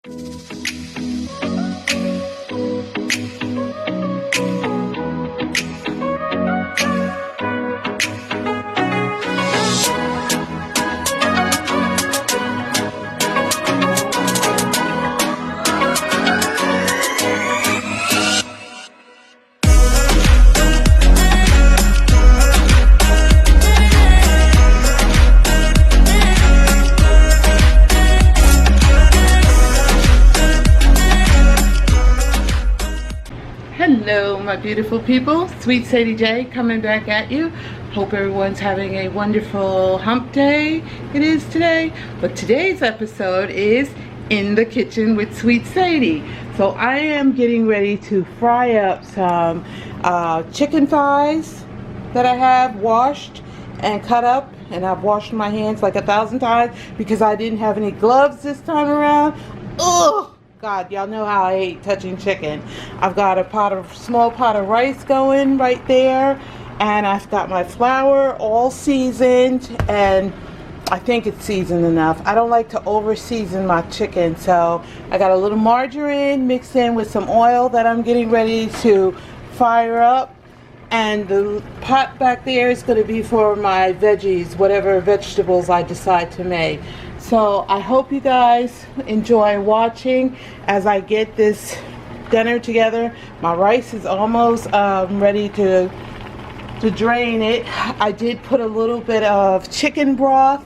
Hello my beautiful people, Sweet Sadie J coming back at you. Hope everyone's having a wonderful hump day. It is today, but today's episode is in the kitchen with Sweet Sadie. So I am getting ready to fry up some chicken thighs that I have washed and cut up, and I've washed my hands like 1,000 times because I didn't have any gloves this time around. Ugh! God, y'all know how I hate touching chicken. I've got a small pot of rice going right there, and I've got my flour all seasoned, and I think it's seasoned enough. I don't like to over season my chicken, so I got a little margarine mixed in with some oil that I'm getting ready to fire up, and the pot back there is going to be for my veggies, whatever vegetables I decide to make. So I hope you guys enjoy watching as I get this dinner together. My rice is almost ready to drain it. I did put a little bit of chicken broth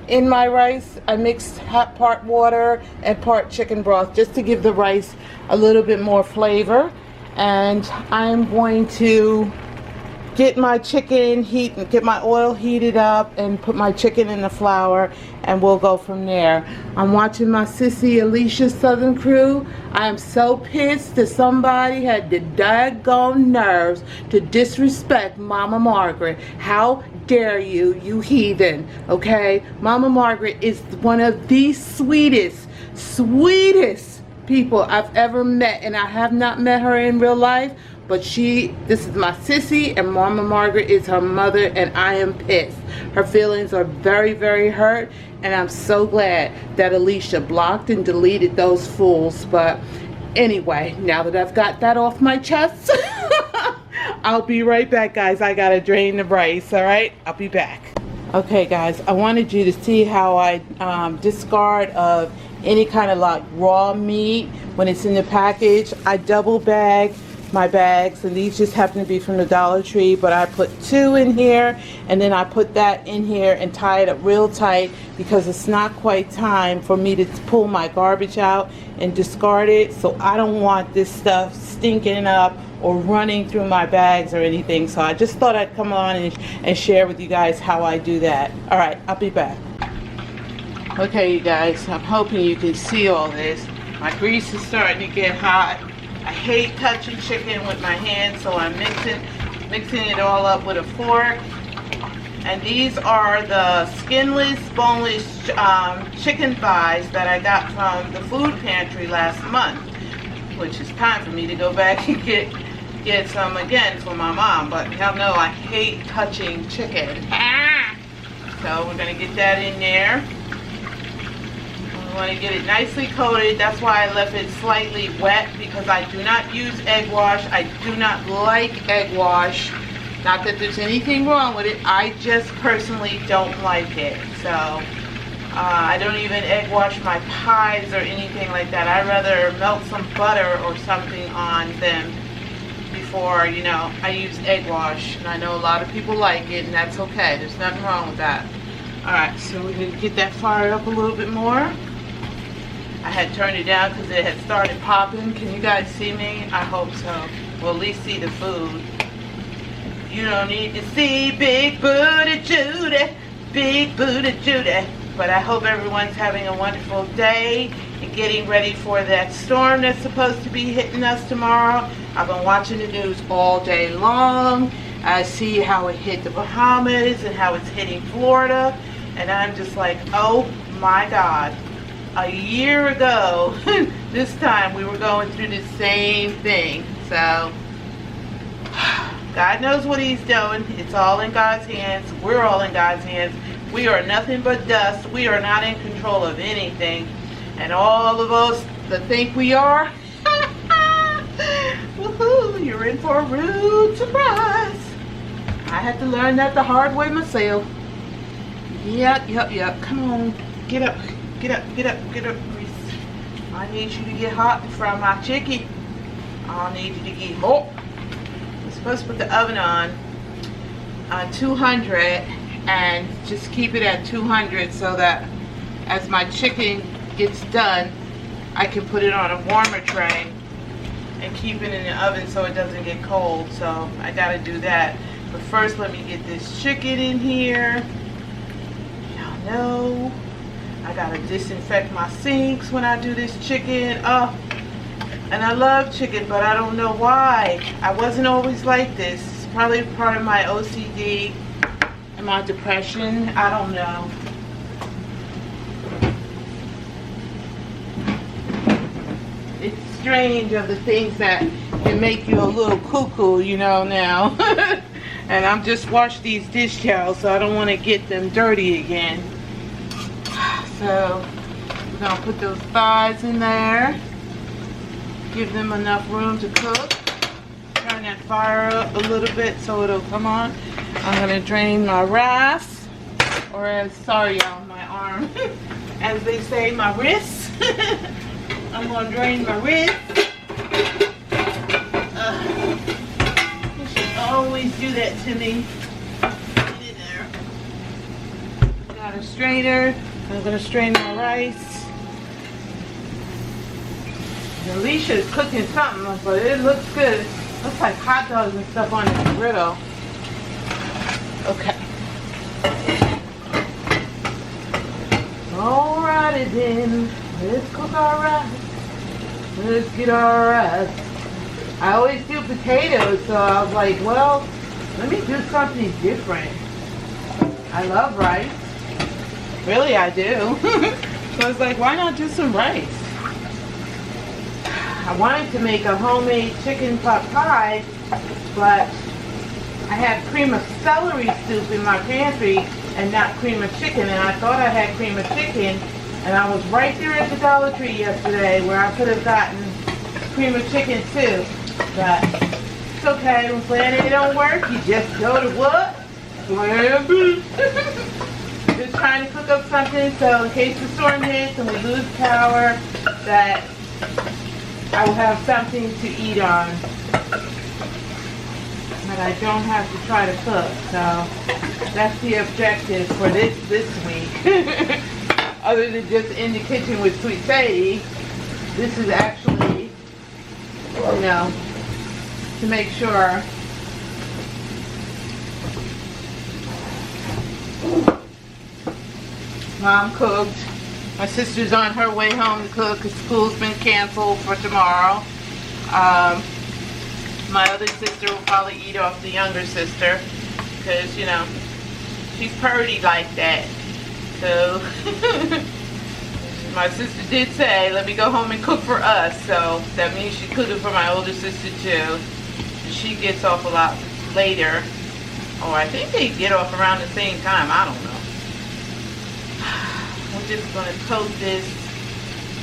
in my rice. I mixed part water and part chicken broth just to give the rice a little bit more flavor. And I'm going to get my chicken get my oil heated up and put my chicken in the flour, and we'll go from there. I'm watching my sissy Alicia Southern Crew. I am so pissed that somebody had the daggone nerves to disrespect Mama Margaret. How dare you, you heathen, okay? Mama Margaret is one of the sweetest people I've ever met, and I have not met her in real life, but this is my sissy, and Mama Margaret is her mother, and I am pissed. Her feelings are very, very hurt, and I'm so glad that Alicia blocked and deleted those fools. But anyway, now that I've got that off my chest, I'll be right back, guys. I gotta drain the rice, all right? I'll be back. Okay, guys, I wanted you to see how I discard of any kind of like raw meat when it's in the package. I double bag my bags, and these just happen to be from the Dollar Tree, but I put 2 in here, and then I put that in here and tie it up real tight because it's not quite time for me to pull my garbage out and discard it. So I don't want this stuff stinking up or running through my bags or anything. So I just thought I'd come on and share with you guys how I do that. All right, I'll be back. Okay, you guys, I'm hoping you can see all this. My grease is starting to get hot. I hate touching chicken with my hands, so I'm mixing it all up with a fork. And these are the skinless, boneless chicken thighs that I got from the food pantry last month, which is time for me to go back and get some again for my mom. But y'all know I hate touching chicken. So we're gonna get that in there. We want to get it nicely coated. That's why I left it slightly wet, because I do not use egg wash. I do not like egg wash. Not that there's anything wrong with it. I just personally don't like it. So I don't even egg wash my pies or anything like that. I'd rather melt some butter or something on them before, you know, I use egg wash. And I know a lot of people like it, and that's okay. There's nothing wrong with that. Alright, so we're going to get that fired up a little bit more. I had turned it down because it had started popping. Can you guys see me? I hope so. Well, at least see the food. You don't need to see Big Booty Judy, Big Booty Judy. But I hope everyone's having a wonderful day and getting ready for that storm that's supposed to be hitting us tomorrow. I've been watching the news all day long. I see how it hit the Bahamas and how it's hitting Florida. And I'm just like, oh my God. A year ago, this time we were going through the same thing. So, God knows what He's doing. It's all in God's hands. We're all in God's hands. We are nothing but dust. We are not in control of anything. And all of us that think we are, woohoo, you're in for a rude surprise. I had to learn that the hard way myself. Yep. Come on. Get up. Grease. I need you to get hot from my chicken. I need you to get hot. I'm supposed to put the oven on 200 and just keep it at 200 so that as my chicken gets done, I can put it on a warmer tray and keep it in the oven so it doesn't get cold. So I gotta do that. But first, let me get this chicken in here. Y'all know I gotta disinfect my sinks when I do this chicken. Oh, and I love chicken, but I don't know why. I wasn't always like this. It's probably part of my OCD and my depression. I don't know. It's strange of the things that can make you a little cuckoo, you know, now. And I'm just washed these dish towels, so I don't want to get them dirty again. So we're gonna put those thighs in there. Give them enough room to cook. Turn that fire up a little bit so it'll come on. I'm gonna drain my rice, or as, sorry y'all, my arm. As they say, my wrist. I'm gonna drain my wrist. You should always do that to me. Get in there. Got a strainer. I'm gonna strain my rice. Alicia's cooking something, but it looks good. It looks like hot dogs and stuff on the griddle. Okay. Alrighty then. Let's cook our rice. Let's get our rice. I always do potatoes, so I was like, well, let me do something different. I love rice. Really, I do. So I was like, why not do some rice? I wanted to make a homemade chicken pot pie, but I had cream of celery soup in my pantry and not cream of chicken, and I thought I had cream of chicken, and I was right there at the Dollar Tree yesterday where I could have gotten cream of chicken too, but it's okay. When Plan A don't work, you just go to what? Plan B. Just trying to cook up something so in case the storm hits and we lose power, that I will have something to eat on. But I don't have to try to cook, so that's the objective for this week. Other than just in the kitchen with Swt Sadie, this is actually, you know, to make sure Mom cooked. My sister's on her way home to cook because school's been canceled for tomorrow. My other sister will probably eat off the younger sister because, you know, she's purdy like that. So, my sister did say, let me go home and cook for us. So, that means she's cooking for my older sister too. She gets off a lot later. Or I think they get off around the same time. I don't know. We're just going to coat this.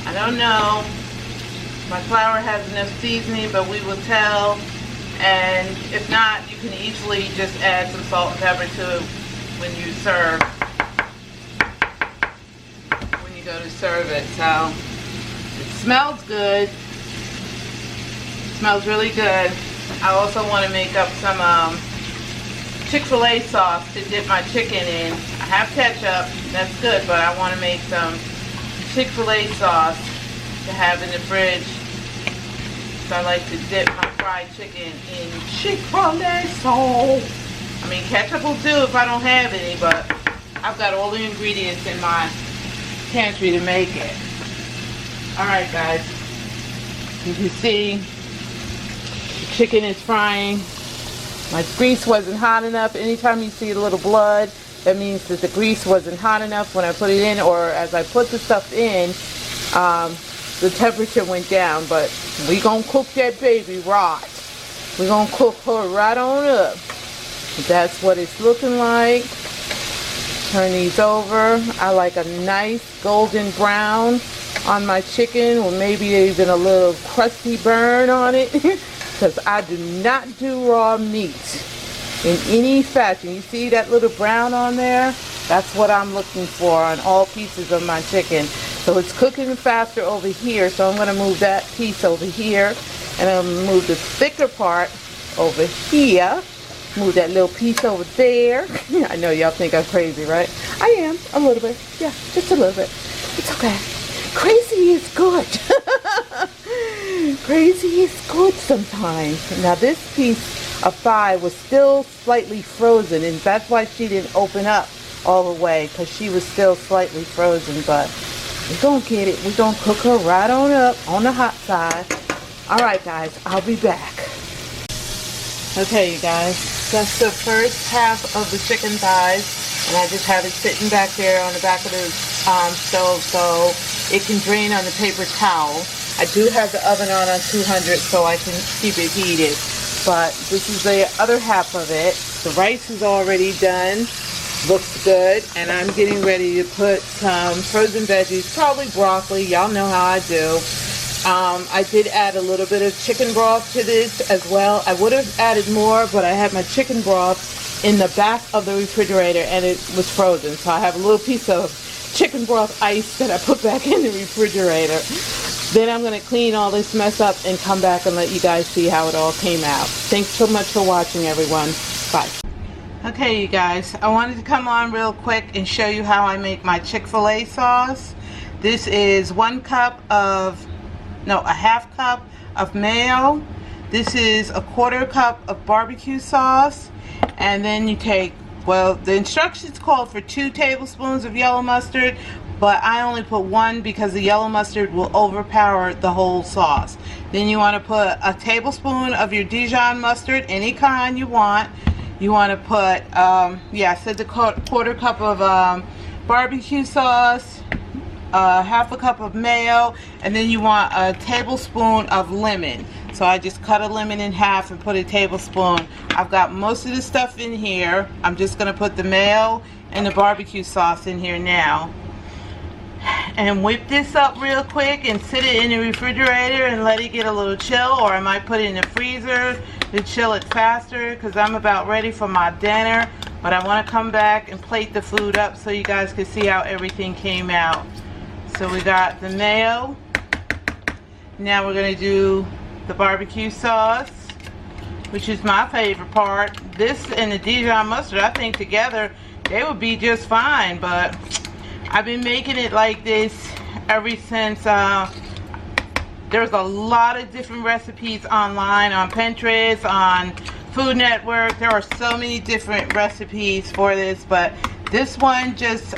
I don't know. My flour has enough seasoning, but we will tell. And if not, you can easily just add some salt and pepper to it when you serve. When you go to serve it. So, it smells good. It smells really good. I also want to make up some Chick-fil-A sauce to dip my chicken in. I have ketchup, that's good, but I want to make some Chick-fil-A sauce to have in the fridge. So I like to dip my fried chicken in Chick-fil-A sauce. I mean, ketchup will do if I don't have any, but I've got all the ingredients in my pantry to make it. Alright guys, you can see the chicken is frying. My grease wasn't hot enough. Anytime you see a little blood, that means that the grease wasn't hot enough when I put it in, or as I put the stuff in, the temperature went down. But we gonna cook that baby right. We gonna cook her right on up. That's what it's looking like. Turn these over. I like a nice golden brown. on my chicken, or maybe even a little crusty burn on it, because I do not do raw meat in any fashion. You see that little brown on there? That's what I'm looking for on all pieces of my chicken. So it's cooking faster over here, so I'm going to move that piece over here, and I'm going to move the thicker part over here. Move that little piece over there. I know y'all think I'm crazy, right? I am, a little bit. Yeah, just a little bit. It's okay. Crazy is good. Crazy is good sometimes. Now this piece of thigh was still slightly frozen, and that's why she didn't open up all the way, because she was still slightly frozen. But we're gonna get it. We're gonna cook her right on up on the hot side. Alright guys, I'll be back. Okay you guys, that's the first half of the chicken thighs, and I just have it sitting back there on the back of the stove so it can drain on the paper towel. I do have the oven on 200 so I can keep it heated. But this is the other half of it. The rice is already done. Looks good. And I'm getting ready to put some frozen veggies, probably broccoli. Y'all know how I do. I did add a little bit of chicken broth to this as well. I would have added more, but I had my chicken broth in the back of the refrigerator and it was frozen. So I have a little piece of chicken broth ice that I put back in the refrigerator. Then I'm going to clean all this mess up and come back and let you guys see how it all came out. Thanks so much for watching, everyone. Bye. Okay, you guys, I wanted to come on real quick and show you how I make my Chick-fil-A sauce. This is a half cup of mayo. This is a 1/4 cup of barbecue sauce. And then you take, well, the instructions called for 2 tablespoons of yellow mustard, but I only put 1 because the yellow mustard will overpower the whole sauce. Then you want to put a tablespoon of your Dijon mustard, any kind you want. You want to put, I said the 1/4 cup of barbecue sauce, half a cup of mayo, and then you want a tablespoon of lemon. So I just cut a lemon in half and put a tablespoon. I've got most of the stuff in here. I'm just going to put the mayo and the barbecue sauce in here now. And whip this up real quick and sit it in the refrigerator and let it get a little chill, or I might put it in the freezer to chill it faster because I'm about ready for my dinner. But I want to come back and plate the food up so you guys can see how everything came out. So we got the mayo. Now we're going to do the barbecue sauce, which is my favorite part. This and the Dijon mustard, I think together they would be just fine, but I've been making it like this ever since. There's a lot of different recipes online, on Pinterest, on Food Network. There are so many different recipes for this, but this one just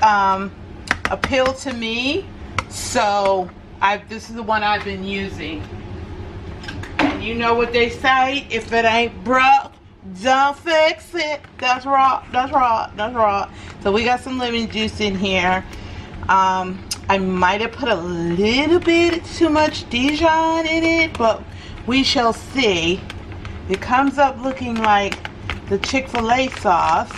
appealed to me, so this is the one I've been using. And you know what they say, if it ain't broke, don't fix it. That's right, that's right, that's right. So we got some lemon juice in here. I might have put a little bit too much Dijon in it, but we shall see. It comes up looking like the Chick-fil-A sauce,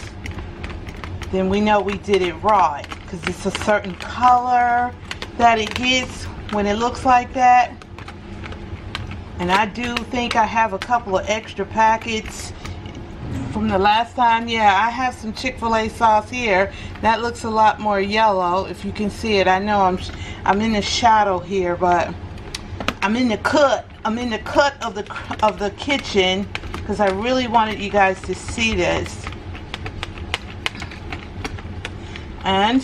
then we know we did it right, because it's a certain color that it gets when it looks like that. And I do think I have a couple of extra packets from the last time. Yeah, I have some Chick-fil-A sauce here. That looks a lot more yellow, if you can see it. I know I'm in the shadow here, but I'm in the cut. I'm in the cut of the kitchen because I really wanted you guys to see this. And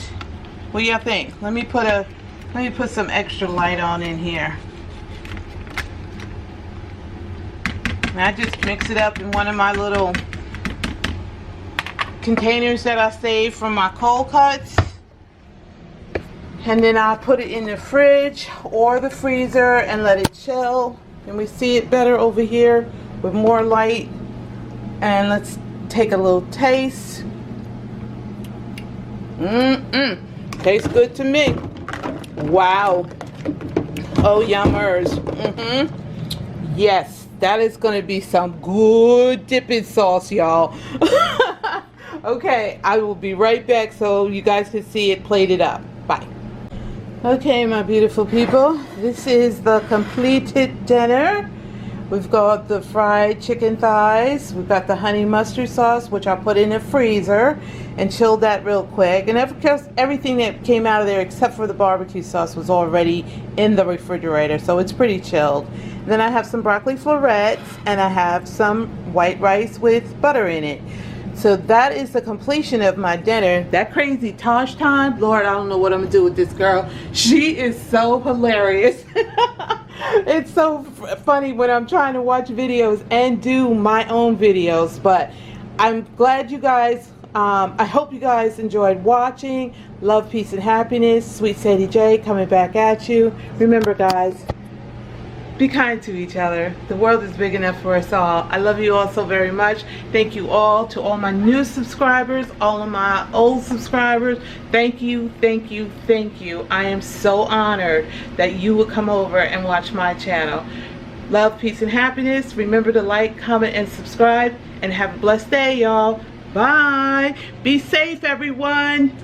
what do y'all think? Let me put some extra light on in here. And I just mix it up in one of my little containers that I saved from my cold cuts, and then I put it in the fridge or the freezer and let it chill. And we see it better over here with more light. And let's take a little taste. Tastes good to me. Wow. Oh, yummers. Yes, that is going to be some good dipping sauce, y'all. Okay, I will be right back so you guys can see it plated up. Bye. Okay, my beautiful people, this is the completed dinner. We've got the fried chicken thighs, we've got the honey mustard sauce, which I put in the freezer and chilled that real quick. And of course, everything that came out of there except for the barbecue sauce was already in the refrigerator, so it's pretty chilled. Then I have some broccoli florets and I have some white rice with butter in it. So that is the completion of my dinner. That crazy Tosh time, Lord, I don't know what I'm gonna do with this girl. She is so hilarious. It's so funny when I'm trying to watch videos and do my own videos, but I'm glad you guys, I hope you guys enjoyed watching. Love, peace, and happiness. Swt Sadie J coming back at you. Remember, guys, be kind to each other. The world is big enough for us all. I love you all so very much. Thank you all to all my new subscribers, all of my old subscribers. Thank you, thank you, thank you. I am so honored that you would come over and watch my channel. Love, peace, and happiness. Remember to like, comment, and subscribe. And have a blessed day, y'all. Bye. Be safe, everyone.